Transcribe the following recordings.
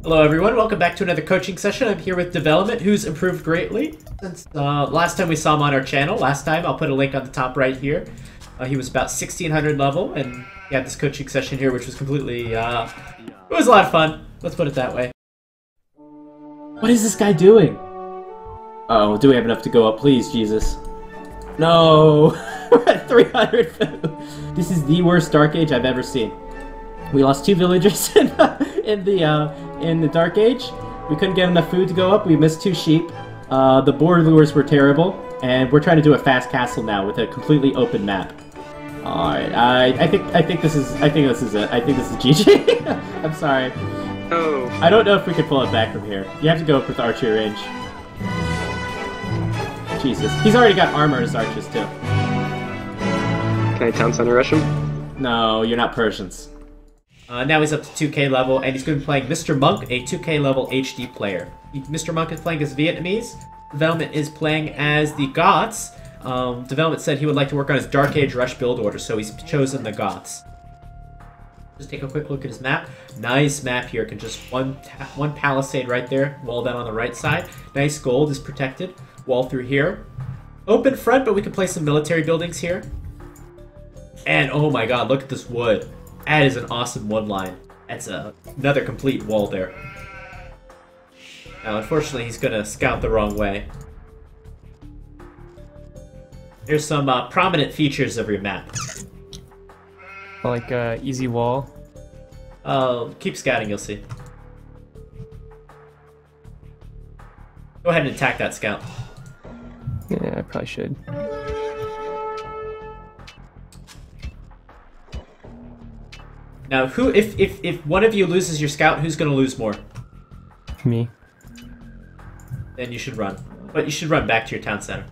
Hello everyone, welcome back to another coaching session. I'm here with Development, who's improved greatly since last time we saw him on our channel. Last time, I'll put a link on the top right here. He was about 1600 level, and he had this coaching session here, which was completely, it was a lot of fun. Let's put it that way. What is this guy doing? Oh, do we have enough to go up? Please, Jesus. No! We're at 300 food. This is the worst Dark Age I've ever seen. We lost 2 villagers in the Dark Age. We couldn't get enough food to go up. We missed 2 sheep. The boar lures were terrible, and we're trying to do a fast castle now with a completely open map. All right, I think this is it. I think this is GG. I'm sorry. Oh. I don't know if we can pull it back from here. You have to go up with archery range. Jesus, he's already got armor as archers too. Can I town center rush him? No, you're not Persians. Now he's up to 2k level, and he's going to be playing Mr. Monk, a 2k level HD player. Mr. Monk is playing as Vietnamese. Development is playing as the Goths. Development said he would like to work on his Dark Age Rush build order, so he's chosen the Goths. Just take a quick look at his map. Nice map here. Can just one palisade right there, wall down on the right side. Nice gold is protected. Wall through here. Open front, but we can place some military buildings here. And oh my god, look at this wood. That is an awesome one line. That's another complete wall there. Now, unfortunately, he's gonna scout the wrong way. There's some prominent features of your map. Like easy wall. Keep scouting, you'll see. Go ahead and attack that scout. Yeah, I probably should. Now, if one of you loses your scout, who's gonna lose more? Me. Then you should run. But you should run back to your town center.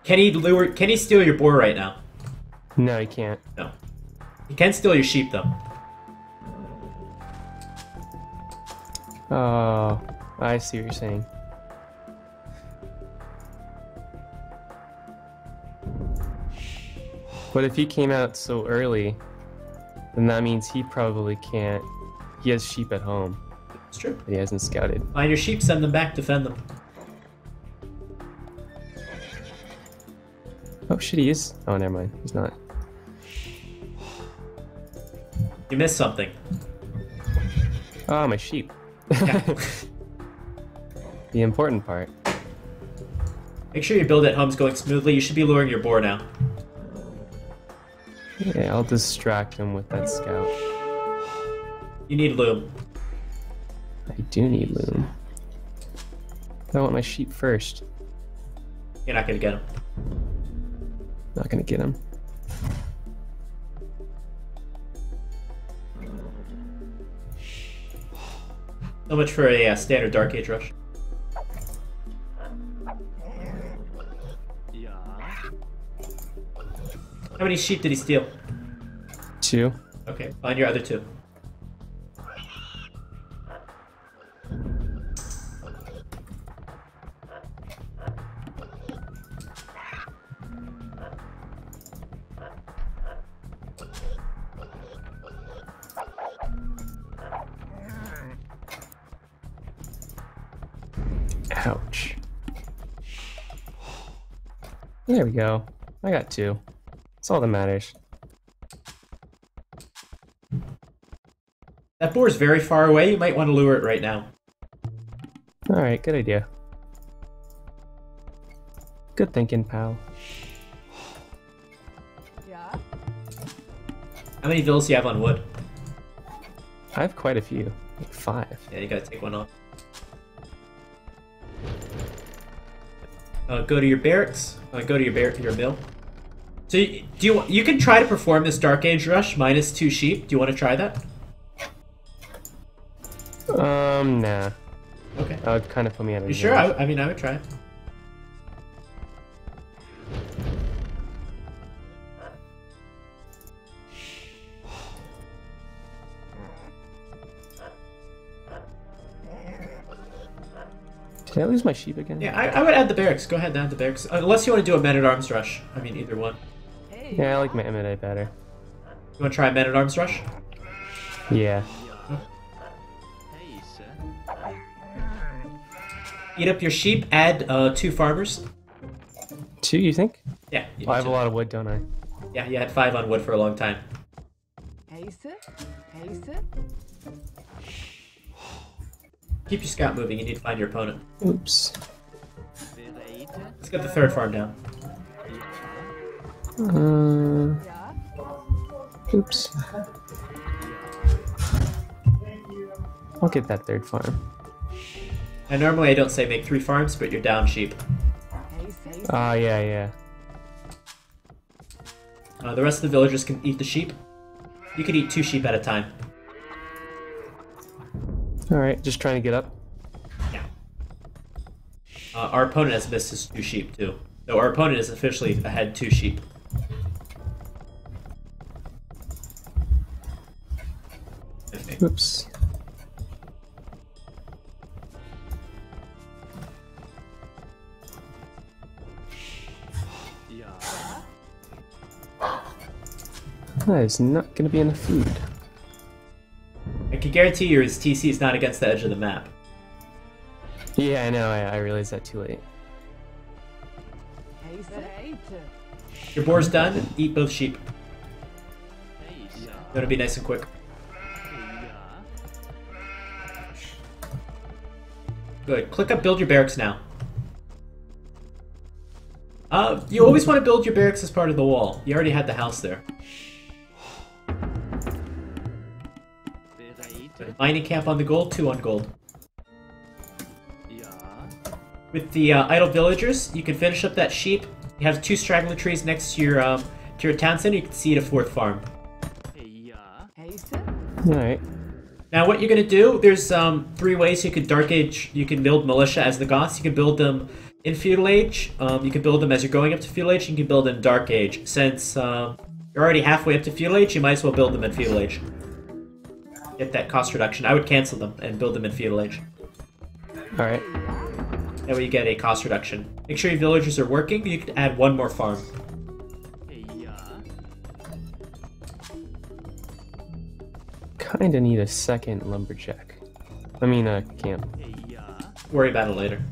Can he steal your boar right now? No, he can't. No. He can steal your sheep, though. Oh, I see what you're saying. But if he came out so early, then that means he probably can't. He has sheep at home. It's true. But he hasn't scouted. Find your sheep, send them back, defend them. Oh shit, he is. Oh, never mind. He's not. You missed something. Oh, my sheep. Yeah. The important part. Make sure your build at home's going smoothly. You should be luring your boar now. Yeah, I'll distract him with that scout. You need loom. I do need loom. I want my sheep first. You're not gonna get him. Not gonna get him. So much for a standard Dark Age rush. How many sheep did he steal? 2. Okay, find your other 2. Ouch. There we go. I got 2. That's all that matters. That boar's very far away. You might want to lure it right now. Alright, good idea. Good thinking, pal. Yeah. How many villas do you have on wood? I have quite a few. Like 5. Yeah, you gotta take one off. Go to your barracks. Go to your mill. So you can try to perform this Dark Age rush minus 2 sheep. Do you want to try that? Nah. Okay. That would kind of put me out of You sure? I mean, I would try it. Did I lose my sheep again? Yeah, I would add the barracks. Go ahead and add the barracks. Unless you want to do a men-at-arms rush. I mean, either one. Yeah, I like Mehmet better. You want to try a men-at-arms rush? Yeah. Eat up your sheep, add 2 farmers. 2, you think? Yeah, you Well, I need have a lot of wood, don't I? Yeah, you had 5 on wood for a long time. Keep your scout moving, you need to find your opponent. Oops. Let's get the 3rd farm down. Oops. I'll get that 3rd farm. And normally I don't say make 3 farms, but you're down sheep. Ah, yeah. The rest of the villagers can eat the sheep. You can eat 2 sheep at a time. Alright, just trying to get up. Yeah. Our opponent has missed his 2 sheep too. So our opponent is officially ahead 2 sheep. Oops. That is not going to be enough food. I can guarantee you his TC is not against the edge of the map. Yeah, I know. I realized that too late. Your boar's done. Eat both sheep. Gonna be nice and quick. Good. Click up build your barracks now. You always want to build your barracks as part of the wall. You already had the house there. Mining camp on the gold, 2 on gold. With the idle villagers, you can finish up that sheep. You have 2 straggler trees next to your town center. You can seed a 4th farm. Alright. Now what you're gonna do, there's 3 ways you can Dark Age, you can build militia as the Goths. You can build them in Feudal Age, you can build them as you're going up to Feudal Age, you can build in Dark Age. Since you're already halfway up to Feudal Age, you might as well build them in Feudal Age. Get that cost reduction. I would cancel them and build them in Feudal Age. Alright. That way you get a cost reduction. Make sure your villagers are working, you can add 1 more farm. Kinda need a 2nd lumberjack. I mean, camp. Worry about it later.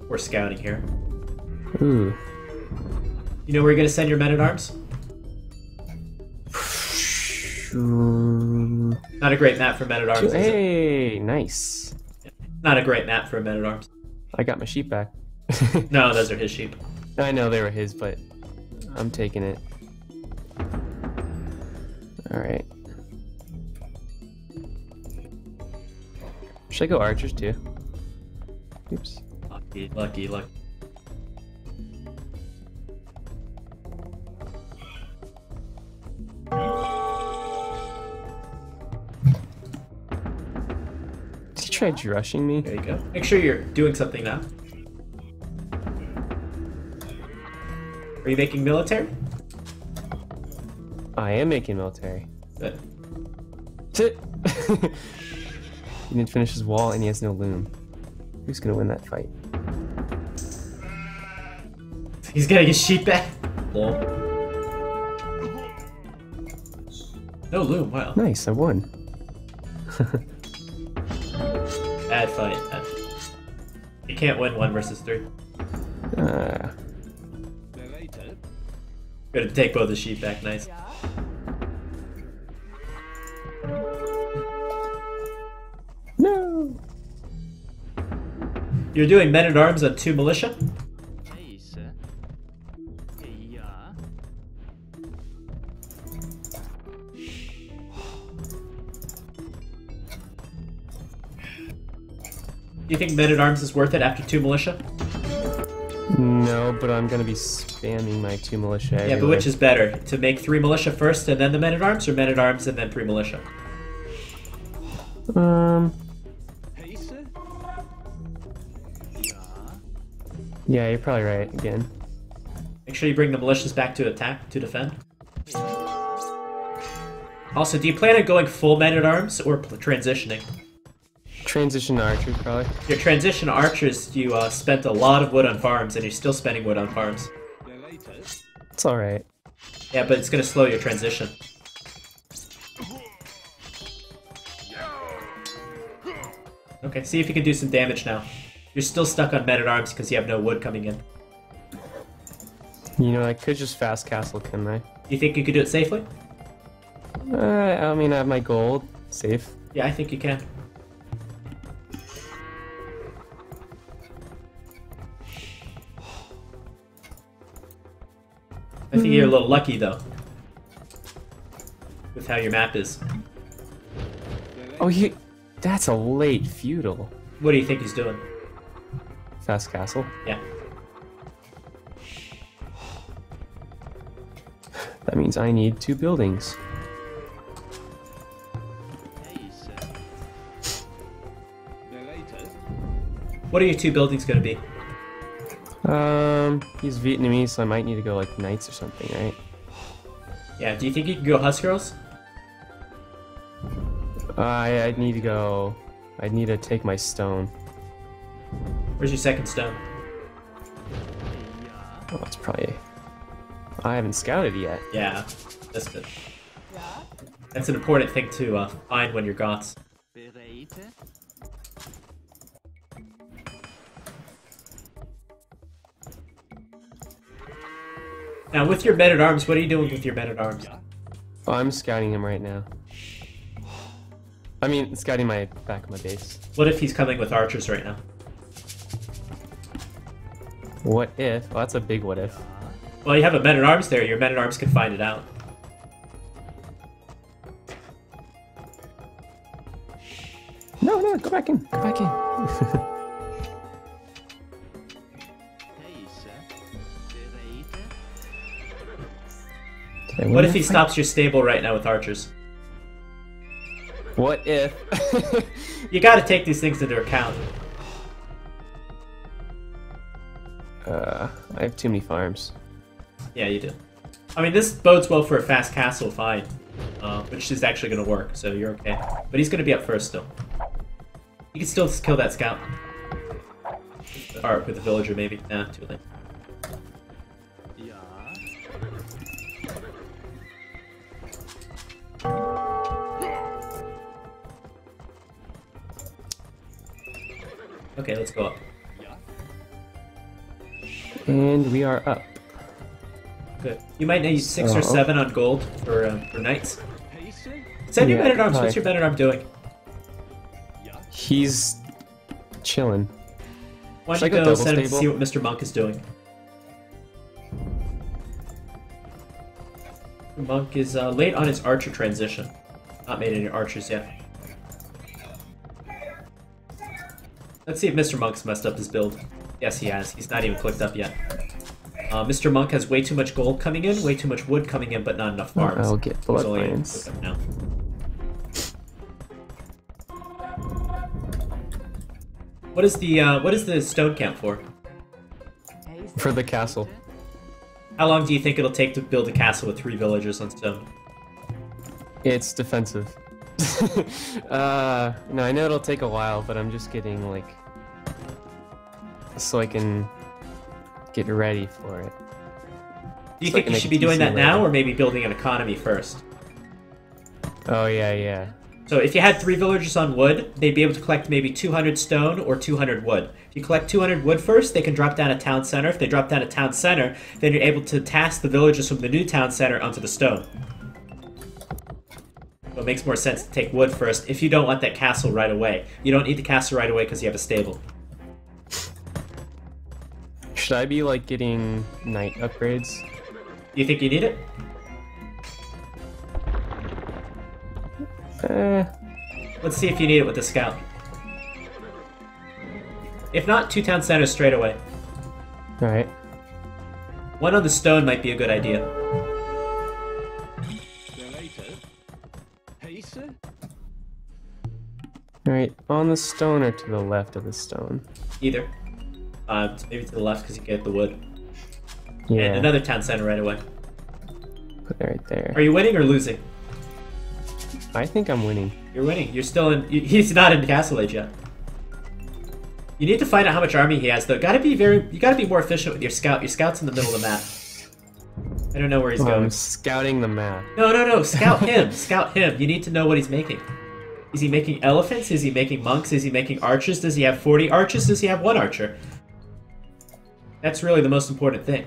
We're scouting here. Ooh. You know where you're gonna send your men-at-arms? Not a great map for men-at-arms, Hey, nice. Not a great map for men-at-arms. I got my sheep back. No, those are his sheep. I know they were his, but I'm taking it. Alright. Should I go archers too? Oops. Lucky. Did he try rushing me? There you go. Make sure you're doing something now. Are you making military? I am making military. Good. Sit. He didn't finish his wall and he has no loom. Who's gonna win that fight? He's getting his sheep back. Lol. No loom, wow. Nice, I won. Bad fight. You can't win 1 versus 3. Gotta take both the sheep back, nice. No! You're doing men-at-arms on 2 militia? Do you think men-at-arms is worth it after 2 militia? No, but I'm gonna be spamming my 2 militia everywhere. Yeah, but which is better? To make 3 militia first and then the men-at-arms, or men-at-arms and then 3 militia? Yeah, you're probably right again. Make sure you bring the militias back to attack, to defend. Also, do you plan on going full men-at-arms or transitioning? Transition to archers, probably. Your transition to archers, you spent a lot of wood on farms, and you're still spending wood on farms. It's alright. Yeah, but it's gonna slow your transition. Okay, see if you can do some damage now. You're still stuck on men-at-arms because you have no wood coming in. You know, I could just fast castle, couldn't I? You think you could do it safely? I mean, I have my gold. Safe. Yeah, I think you can. I think you're a little lucky, though. With how your map is. Oh, that's a late feudal. What do you think he's doing? Fast castle? Yeah. That means I need 2 buildings. What are your 2 buildings going to be? He's Vietnamese, so I might need to go like knights or something, right? Yeah, do you think you can go Huskarls? I'd need to go. I'd need to take my stone. Where's your second stone? Oh, it's probably. I haven't scouted yet. Yeah, that's good. That's an important thing to find when you're Goths. Now, with your men-at-arms, what are you doing with your men-at-arms? Oh, I'm scouting him right now. I mean, scouting my back of my base. What if he's coming with archers right now? What if? Well, that's a big what if. Well, you have a men-at-arms there. Your men-at-arms can find it out. No, no, go back in. Go back in. What if he stops your stable right now with archers? What if? You gotta take these things into account. I have too many farms. Yeah, you do. I mean, this bodes well for a fast castle fight, which is actually gonna work, so you're okay. But he's gonna be up first still. You can still kill that scout. Or with the villager, maybe. Nah, too late. Okay, let's go up. And we are up. Good. You might need 6 or 7 on gold for knights. Send your Yeah, men-at-arms. hi. What's your men-at-arm doing? He's chilling. Why Should don't I you go go double send him to stable? see what Mr. Monk is doing? Monk is late on his archer transition. Not made any archers yet. Let's see if Mr. Monk's messed up his build. Yes, he has. He's not even clicked up yet. Mr. Monk has way too much gold coming in, way too much wood coming in, but not enough farms. I'll get He's blood only mines. clicked up now. What is the stone camp for? For the castle. How long do you think it'll take to build a castle with 3 villagers on stone? It's defensive. No, I know it'll take a while, but I'm just getting like so I can get ready for it. Do you So I think can you make should a be doing PC that now, later. or maybe building an economy first? Oh yeah, yeah. So if you had 3 villagers on wood, they'd be able to collect maybe 200 stone or 200 wood. If you collect 200 wood first, they can drop down a town center. If they drop down a town center, then you're able to task the villagers from the new town center onto the stone. So it makes more sense to take wood first if you don't want that castle right away. You don't need the castle right away because you have a stable. Should I be like getting knight upgrades? Do you think you need it? Let's see if you need it with the scout. If not, 2 town centers straight away. Alright. 1 on the stone might be a good idea. Alright, on the stone or to the left of the stone? Either. Maybe to the left because you get the wood. Yeah. And another town center right away. Put it right there. Are you winning or losing? I think I'm winning. You're winning. You're still in. He's not in Castle Age yet. You need to find out how much army he has, though. You gotta be more efficient with your scout. Your scout's in the middle of the map. I don't know where he's going. I'm scouting the map. No. Scout him. Scout him. You need to know what he's making. Is he making elephants? Is he making monks? Is he making archers? Does he have 40 archers? Does he have 1 archer? That's really the most important thing.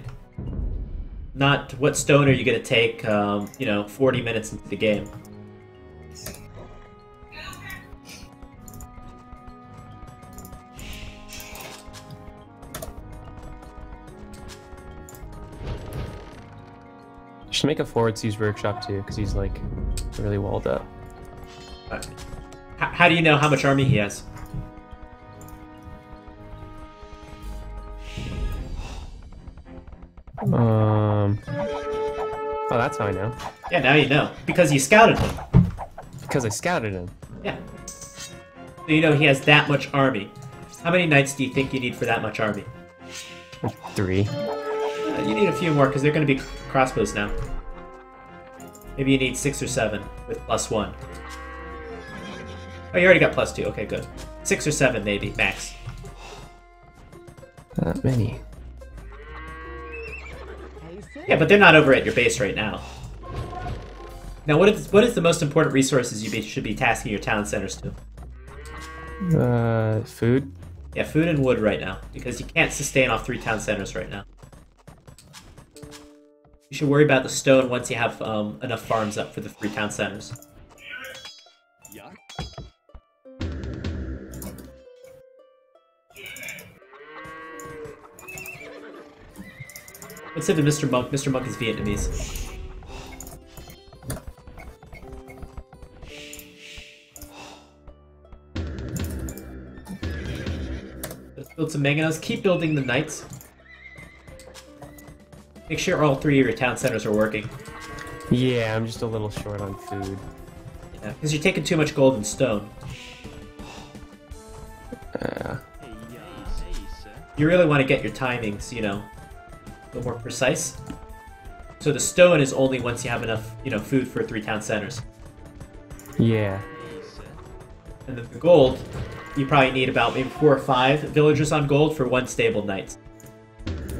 Not what stone are you going to take, 40 minutes into the game. Should make a forward siege workshop too, because he's like really walled up. How do you know how much army he has? Oh, that's how I know. Yeah, now you know. Because you scouted him. Because I scouted him. Yeah. So you know he has that much army. How many knights do you think you need for that much army? 3. You need a few more, because they're going to be crossbows now. Maybe you need 6 or 7 with +1. Oh, you already got +2. Okay, good. 6 or 7, maybe, max. Not many. Yeah, but they're not over at your base right now. Now, what is the most important resources you should be tasking your town centers to? Food? Yeah, food and wood right now, because you can't sustain off 3 town centers right now. You should worry about the stone once you have enough farms up for the 3 town centers. Let's say to Mr. Monk. Mr. Monk is Vietnamese. Let's build some mangonels. Keep building the knights. Make sure all 3 of your town centers are working. Yeah, I'm just a little short on food. Yeah, because you're taking too much gold and stone. You really want to get your timings, a little more precise. So the stone is only once you have enough, food for 3 town centers. Yeah. And then the gold, you probably need about maybe 4 or 5 villagers on gold for 1 stable knight.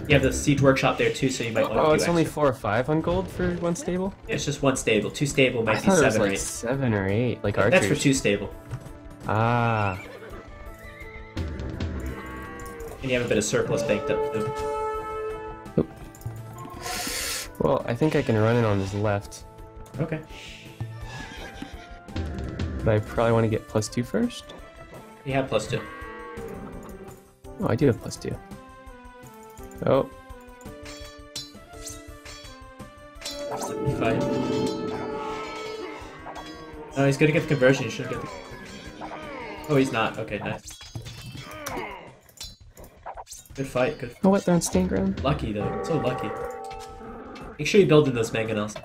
You have the siege workshop there too, so you might want to do it's extra. only 4 or 5 on gold for 1 stable? Yeah, it's just 1 stable. 2 stable might be it 7 was or like 8. 7 or 8, like archers. That's for 2 stable. Ah. And you have a bit of surplus banked up too. Oop. Well, I think I can run it on his left. Okay. But I probably want to get +2 first. You have +2. Oh, I do have +2. Oh. Fine. No, he's gonna get the conversion. He shouldn't get the. Oh, he's not. Okay, nice. Good fight. Good. Oh, what? They're on stained ground? Lucky though. So lucky. Make sure you build in those mangonels.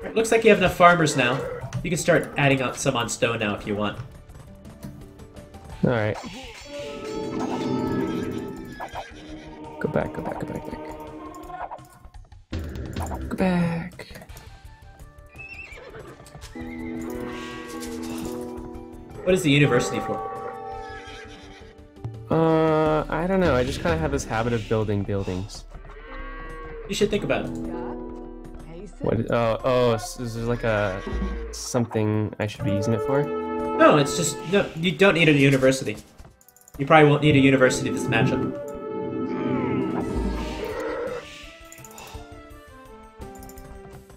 Right, looks like you have enough farmers now. You can start adding up some on stone now if you want. All right. Go back, go back, go back, back. Go back. What is the university for? I don't know. I just kind of have this habit of building buildings. You should think about it. What? So is there like something I should be using it for? No, it's just no. You don't need a university. You probably won't need a university this matchup.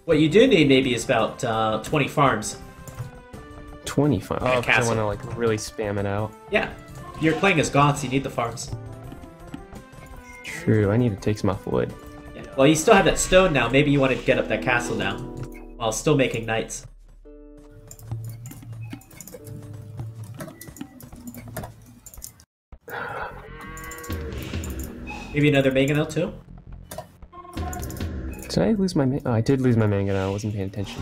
What you do need maybe is about 20 farms. 25. Oh, because I castle. want to like really spam it out. Yeah, you're playing as Goths. You need the farms. True. I need to take some off wood. Yeah. Well, you still have that stone now. Maybe you want to get up that castle now, while still making knights. Maybe another mangonel too. Did I lose my oh, I did lose my mangonel. I wasn't paying attention.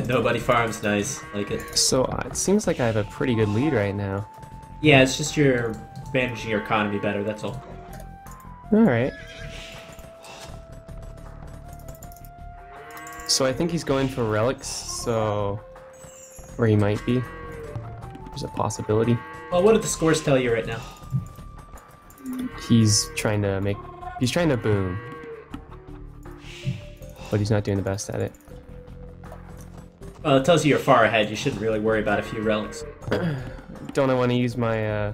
Nobody farms, nice, like it. So it seems like I have a pretty good lead right now. Yeah, it's just you're managing your economy better, that's all. Alright. So I think he's going for relics, so... Or he might be. there's a possibility. Well, what do the scores tell you right now? He's trying to boom, but he's not doing the best at it. Well, it tells you you're far ahead. You shouldn't really worry about a few relics. Don't I want to use my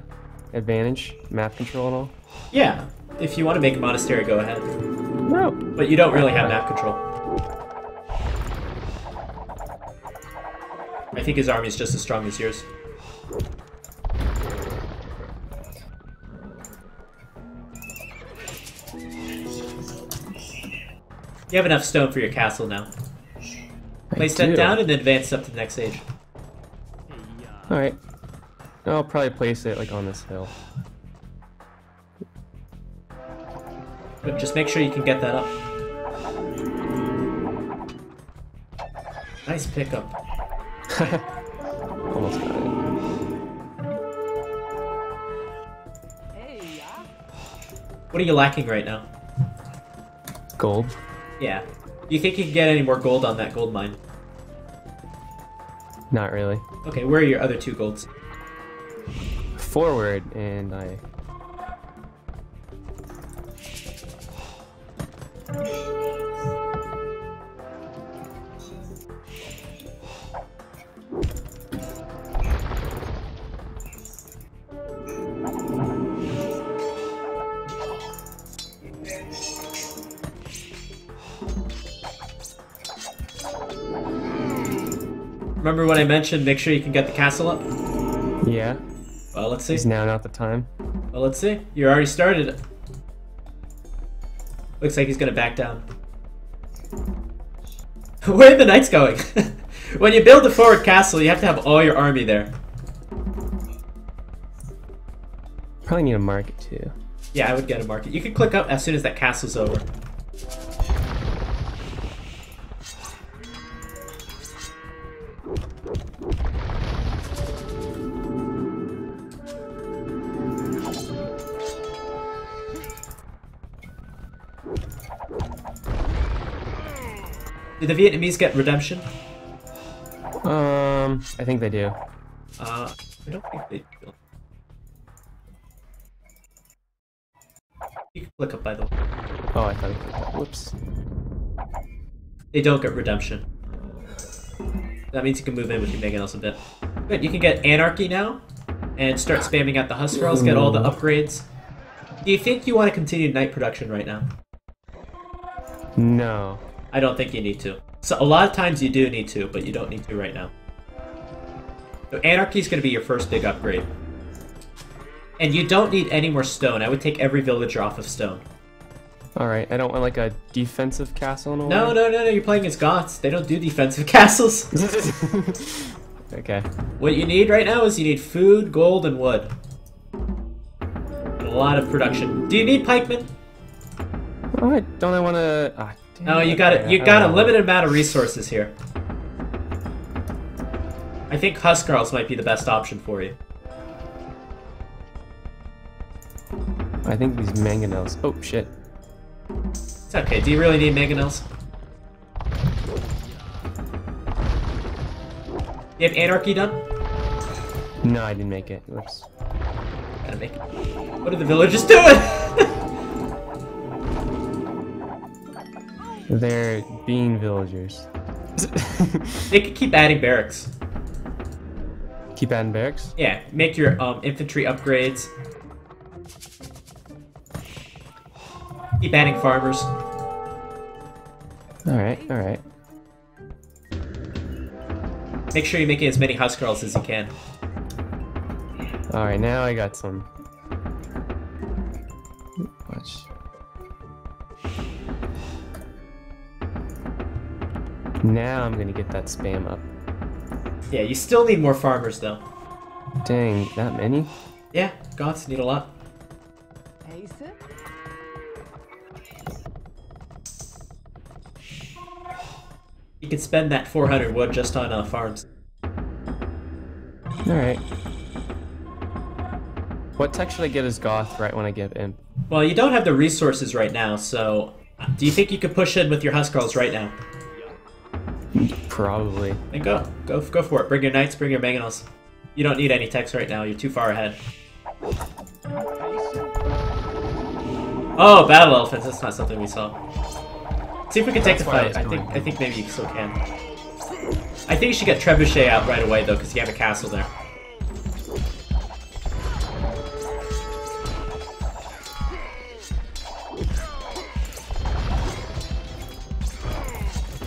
advantage, map control and all? Yeah, if you want to make a monastery, go ahead. No. But you don't really have map control. I think his army is just as strong as yours. You have enough stone for your castle now. Place that down and then advance up to the next age. Alright. I'll probably place it like on this hill. But just make sure you can get that up. Nice pickup. Almost got it. What are you lacking right now? Gold. Yeah. Do you think you can get any more gold on that gold mine? Not really. Okay, where are your other 2 golds? Forward, and I... Remember when I mentioned make sure you can get the castle up? Yeah. Well, let's see. Is now not the time? Well, let's see. You already started it. Looks like he's gonna back down. Where are the knights going? When you build a forward castle, you have to have all your army there. Probably need a market too. Yeah, I would get a market. You can click up as soon as that castle's over. Did the Vietnamese get redemption? I think they do. I don't think they do. You can click up, by the way. Oh, I thought I clicked that. Whoops. They don't get redemption. That means you can move in with your Meganos a bit. Good, you can get Anarchy now, and start spamming out the Huskarls, get all the upgrades. Do you think you want to continue night production right now? No. I don't think you need to. So a lot of times you do need to, but you don't need to right now. So Anarchy is going to be your first big upgrade. And you don't need any more stone. I would take every villager off of stone. Alright, I don't want like a defensive castle in a way? No, you're playing as Goths. They don't do defensive castles. Okay. What you need right now is you need food, gold, and wood. And a lot of production. Do you need pikemen? Oh, don't I want to... No, you got a limited amount of resources here. I think Huskarls might be the best option for you. I think these mangonels... Oh, shit. It's okay. Do you really need mangonels? You have Anarchy done? No, I didn't make it. Whoops. Gotta make it. What are the villagers doing? They're being villagers. They could keep adding barracks. Keep adding barracks? Yeah, make your infantry upgrades. Keep adding farmers. Alright, alright. Make sure you're making as many Huskarls as you can. Alright, now I got some. Watch. Now I'm gonna get that spam up. Yeah, you still need more farmers though. Dang, that many? Yeah, Goths need a lot. You could spend that 400 wood just on farms. Alright. What tech should I get as Goth right when I get Imp? Well, you don't have the resources right now, so do you think you could push in with your Huskarls right now? Probably. Then go for it. Bring your knights, bring your mangonels. You don't need any techs right now. You're too far ahead. Oh, battle elephants. That's not something we saw. See if we can take the fight. I think maybe you still can. I think you should get Trebuchet out right away though, because you have a castle there.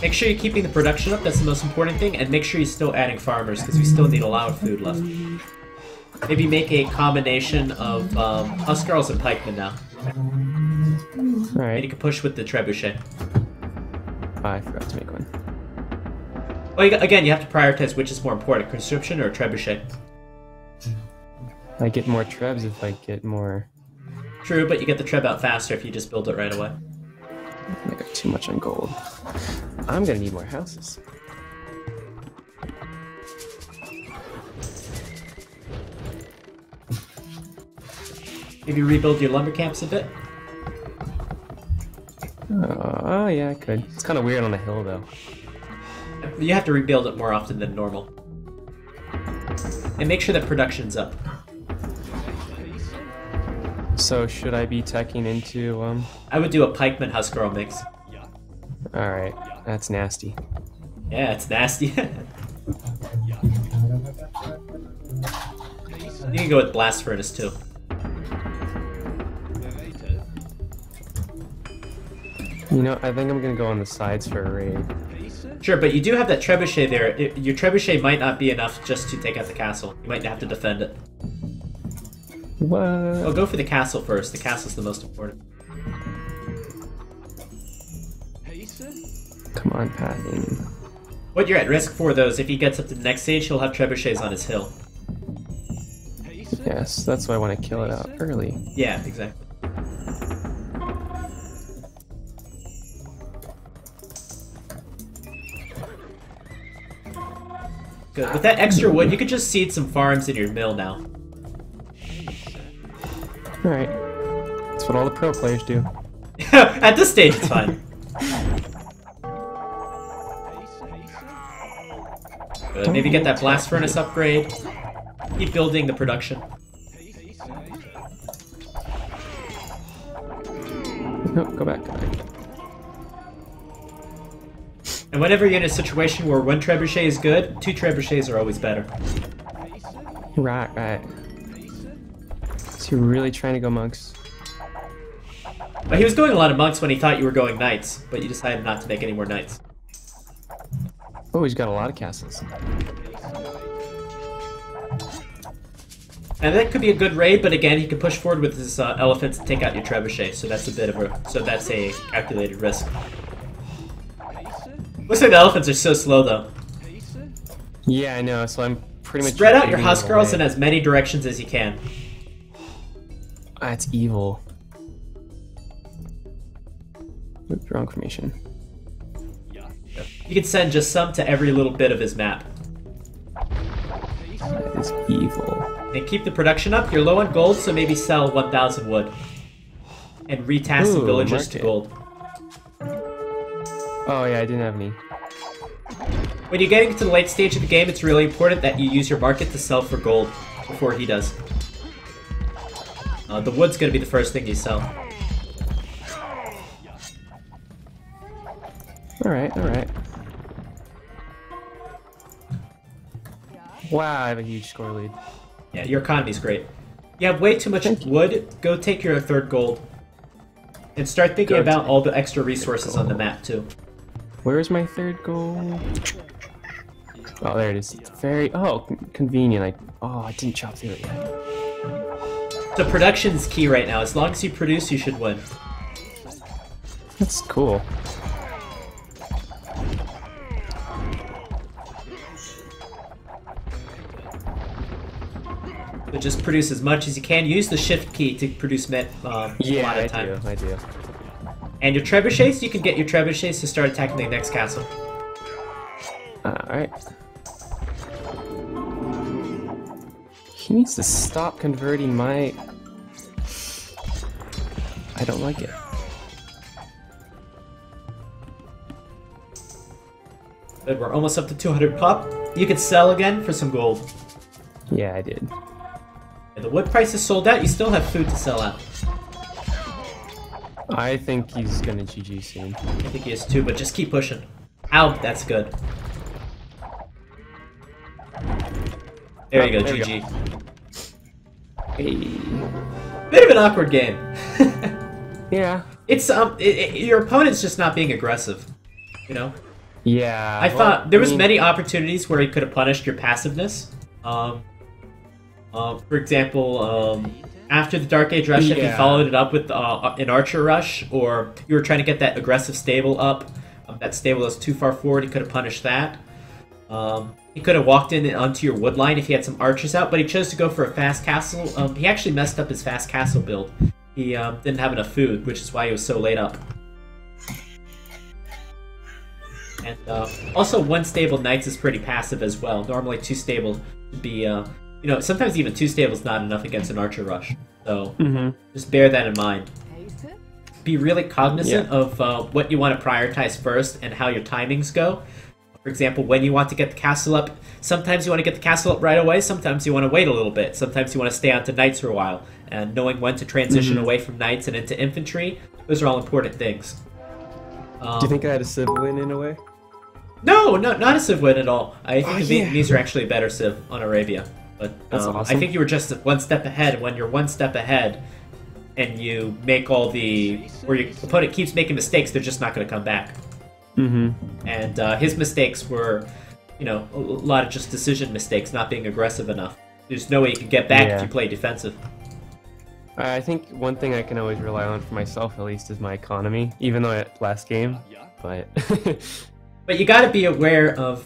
Make sure you're keeping the production up, that's the most important thing, and make sure you're still adding farmers, because we still need a lot of food left. Maybe make a combination of Huskarls and Pikemen now. Alright. And you can push with the Trebuchet. Oh, I forgot to make one. Well, again, you have to prioritize which is more important, Conscription or Trebuchet. I get more trebs if I get more... True, but you get the Treb out faster if you just build it right away. I got too much on gold. I'm gonna need more houses. Maybe rebuild your lumber camps a bit? Oh, yeah, I could. It's kind of weird on a hill, though. You have to rebuild it more often than normal. And make sure that production's up. So, should I be teching into, I would do a Pikeman Huskarl mix. Alright, that's nasty. Yeah, it's nasty. You can go with Blast Furnace, too. You know, I think I'm gonna go on the sides for a raid. Sure, but you do have that Trebuchet there. Your Trebuchet might not be enough just to take out the castle. You might have to defend it. What? Oh, go for the castle first. The castle's the most important. Come on, Pat. What you're at risk for, though, is if he gets up to the next stage, he'll have Trebuchets on his hill. Yes, that's why I want to kill it out early. Yeah, exactly. Good. With that extra wood, you could just seed some farms in your mill now. Alright. That's what all the pro players do. At this stage, it's fine. Good. Maybe get that blast furnace upgrade. Keep building the production. No, go back. And whenever you're in a situation where one trebuchet is good, two trebuchets are always better. Right. So you're really trying to go monks? But he was going a lot of monks when he thought you were going knights, but you decided not to make any more knights. Oh, he's got a lot of castles. And that could be a good raid, but again, he could push forward with his elephants and take out your trebuchet, so that's a bit of a calculated risk. Looks like the elephants are so slow, though. Yeah, I know, so I'm pretty much... Spread out your Huskarls in as many directions as you can. That's evil. Oops, wrong formation. You can send just some to every little bit of his map. That is evil. And keep the production up. You're low on gold, so maybe sell 1,000 wood. And retask some villagers to gold. Oh yeah, I didn't have any. When you're getting to the late stage of the game, it's really important that you use your market to sell for gold before he does. The wood's gonna be the first thing you sell. Alright. Wow, I have a huge score lead. Yeah, your economy's great. You have way too much wood. Go take your third gold. And start thinking about all the extra resources on the map, too. Where's my third gold? Oh, there it is. It's very... Oh, convenient. I didn't chop through it yet. So production's key right now. As long as you produce, you should win. That's cool. But just produce as much as you can. Use the shift key to produce a lot of time. I do. And your trebuchets, you can get your trebuchets to start attacking the next castle. Alright. He needs to stop converting my... I don't like it. Good, we're almost up to 200 pop. You could sell again for some gold. Yeah, I did. And the wood price is sold out. You still have food to sell out. I think he's gonna GG soon. I think he is too, but just keep pushing. Ow, that's good. There you go, there we GG. Hey. Bit of an awkward game. Yeah. It's your opponent's just not being aggressive, you know. Yeah. I thought there was many opportunities where he could have punished your passiveness. For example, after the Dark Age rush, if he followed it up with an Archer rush, or you were trying to get that aggressive stable up, that stable is too far forward, he could have punished that. He could have walked in onto your wood line if he had some archers out, but he chose to go for a fast castle. He actually messed up his fast castle build. He didn't have enough food, which is why he was so late up. And also, one stable knights is pretty passive as well. Normally, two stables would be, you know, sometimes even two stables not enough against an archer rush. So just bear that in mind. Be really cognizant of what you want to prioritize first and how your timings go. For example, when you want to get the castle up, sometimes you want to get the castle up right away, sometimes you want to wait a little bit, sometimes you want to stay on to knights for a while. And knowing when to transition away from knights and into infantry, those are all important things. Do you think I had a civ win in a way? No, not a civ win at all. I think these are actually a better civ on Arabia. But That's awesome. I think you were just one step ahead. When you're one step ahead and you make all the... where your opponent keeps making mistakes, they're just not going to come back. And his mistakes were, you know, a lot of just decision mistakes, not being aggressive enough. There's no way you can get back if you play defensive. I think one thing I can always rely on for myself, at least, is my economy, even though at last game, but... But you got to be aware of,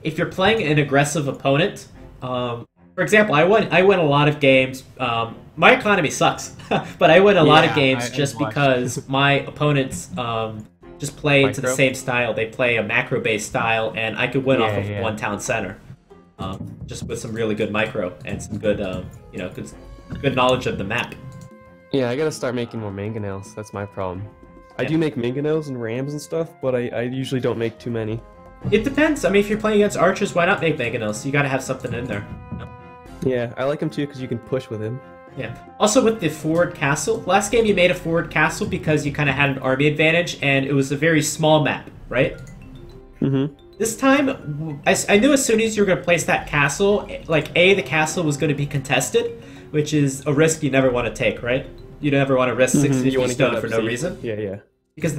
if you're playing an aggressive opponent, for example, I win a lot of games, my economy sucks, but I win a lot of games just because my opponents just play to the same style. They play a macro-based style, and I could win off of one town center, just with some really good micro and some good, you know, good knowledge of the map. Yeah, I gotta start making more mangonels. That's my problem. I do make mangonels and rams and stuff, but I usually don't make too many. It depends. I mean, if you're playing against archers, why not make mangonels? You gotta have something in there. Yeah, I like him too because you can push with him. Yeah. Also with the forward castle, last game you made a forward castle because you kind of had an army advantage, and it was a very small map, right? This time, I knew as soon as you were going to place that castle, like, the castle was going to be contested, which is a risk you never want to take, right? You never want to risk 650 stone for no reason. Yeah. Because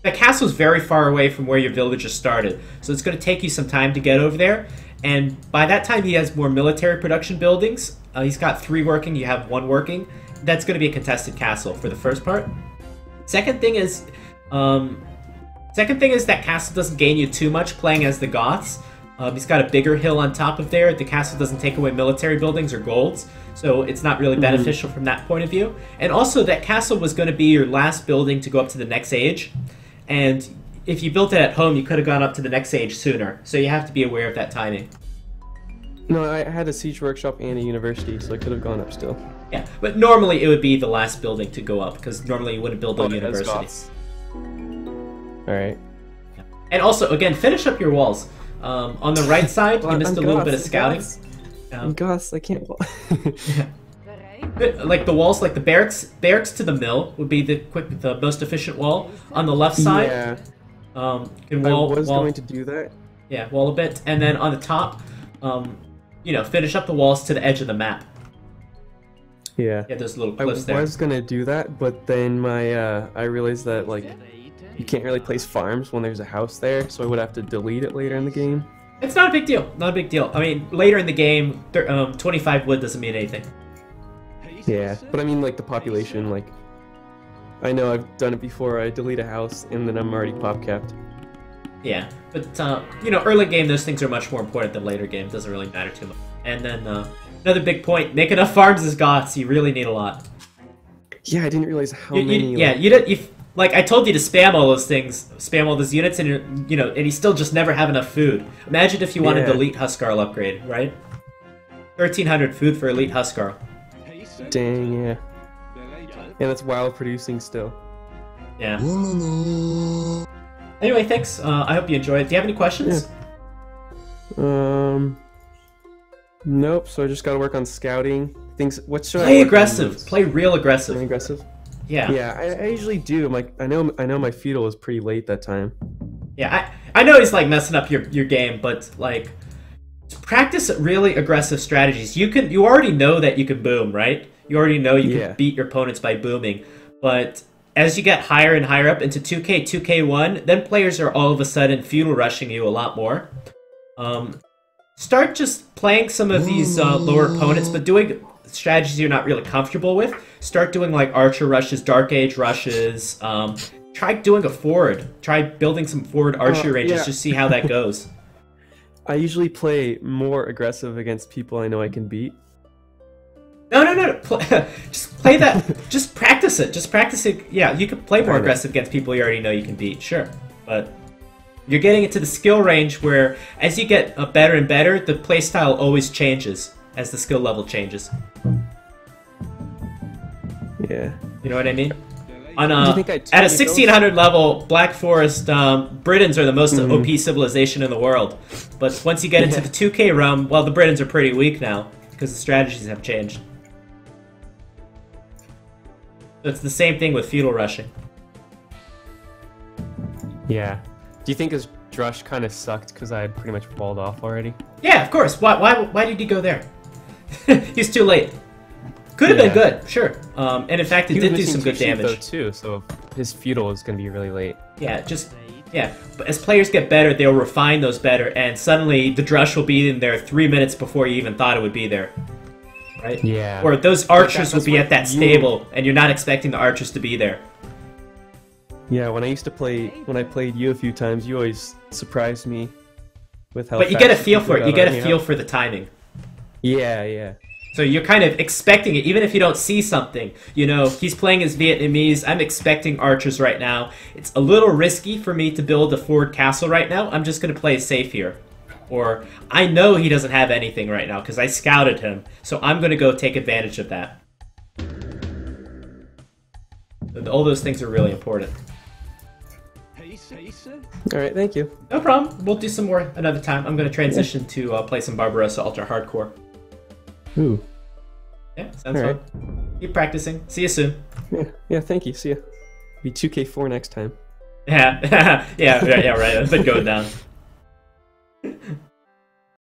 the castle is very far away from where your villagers started, so it's going to take you some time to get over there. And by that time, he has more military production buildings. He's got 3 working, you have 1 working. That's going to be a contested castle for the first part. Second thing is that castle doesn't gain you too much playing as the Goths. He's got a bigger hill on top of there. The castle doesn't take away military buildings or golds, so it's not really beneficial from that point of view. And also, that castle was going to be your last building to go up to the next age. And if you built it at home, you could have gone up to the next age sooner. So you have to be aware of that timing. No, I had a siege workshop and a university, so I could have gone up still. Yeah, but normally it would be the last building to go up, because normally you wouldn't build a university. Alright. And also, again, finish up your walls. On the right side, you missed a little bit of scouting. Goths, I can't... Like the walls, like the barracks to the mill would be the most efficient wall. On the left side, you can I was going to do that. Yeah, wall a bit, and then on the top, you know, finish up the walls to the edge of the map. Yeah. Yeah, there's little cliffs there. I was gonna do that, but then I realized that, like, you can't really place farms when there's a house there, so I would have to delete it later in the game. It's not a big deal. Not a big deal. I mean, later in the game, 25 wood doesn't mean anything. Yeah, but I mean, like, the population, like, I know I've done it before. I delete a house, and then I'm already pop-capped. Yeah, but, you know, early game, those things are much more important than later game. It doesn't really matter too much. And then, another big point, make enough farms as Goths. You really need a lot. Yeah, I didn't realize how many... Like, I told you to spam all those things, spam all those units, and, you know, and you still just never have enough food. Imagine if you wanted the Elite Huskarl upgrade, right? 1,300 food for Elite Huskarl. Dang, yeah. And that's while producing still. Yeah. Anyway, thanks. I hope you enjoyed. Do you have any questions? Yeah. Nope. So I just gotta work on scouting things. What should I Play work on aggressive. most? Play real aggressive. Play aggressive. Yeah. Yeah, I usually do. I'm like, I know my feudal was pretty late that time. Yeah, I know he's like messing up your game, but like practice really aggressive strategies. You already know that you can boom, right? You already know you can beat your opponents by booming. But as you get higher and higher up into 2K, 2K1, then players are all of a sudden feudal rushing you a lot more. Start just playing some of these lower opponents, but doing strategies you're not really comfortable with. Start doing like archer rushes, dark age rushes. Try doing a forward. Try building some forward archery ranges. Just see how that goes. I usually play more aggressive against people I know I can beat. No. Just play that. Just practice it. Just practice it. Yeah, you can play more aggressive against people you already know you can beat. Sure, but you're getting into the skill range where, as you get better and better, the playstyle always changes as the skill level changes. Yeah. You know what I mean? On at a at a 1600 level, Black Forest, Britons are the most OP civilization in the world. But once you get into the 2K realm, well, the Britons are pretty weak now because the strategies have changed. So it's the same thing with feudal rushing. Yeah. Do you think his drush kind of sucked because I had pretty much walled off already? Yeah, of course. Why did he go there? He's too late. Could have been good, sure. And in fact, it did do some good damage though, too. So his feudal is going to be really late. Yeah, but as players get better, they'll refine those better, and suddenly the drush will be in there 3 minutes before you even thought it would be there. Right? Yeah. Or those archers will be at that stable, and you're not expecting the archers to be there. Yeah, when I played you a few times, you always surprised me with how. But you get a feel for it. You get a feel for the timing. Yeah. So you're kind of expecting it, even if you don't see something. You know, he's playing as Vietnamese. I'm expecting archers right now. It's a little risky for me to build a forward castle right now. I'm just going to play safe here. Or, I know he doesn't have anything right now because I scouted him. So I'm going to go take advantage of that. All those things are really important. Alright, thank you. No problem. We'll do some more another time. I'm going to transition to play some Barbarossa Ultra Hardcore. Ooh. Yeah, sounds fun. Keep practicing. See you soon. Yeah, thank you. See ya. Be 2K4 next time. Yeah, yeah, right. I've been going down.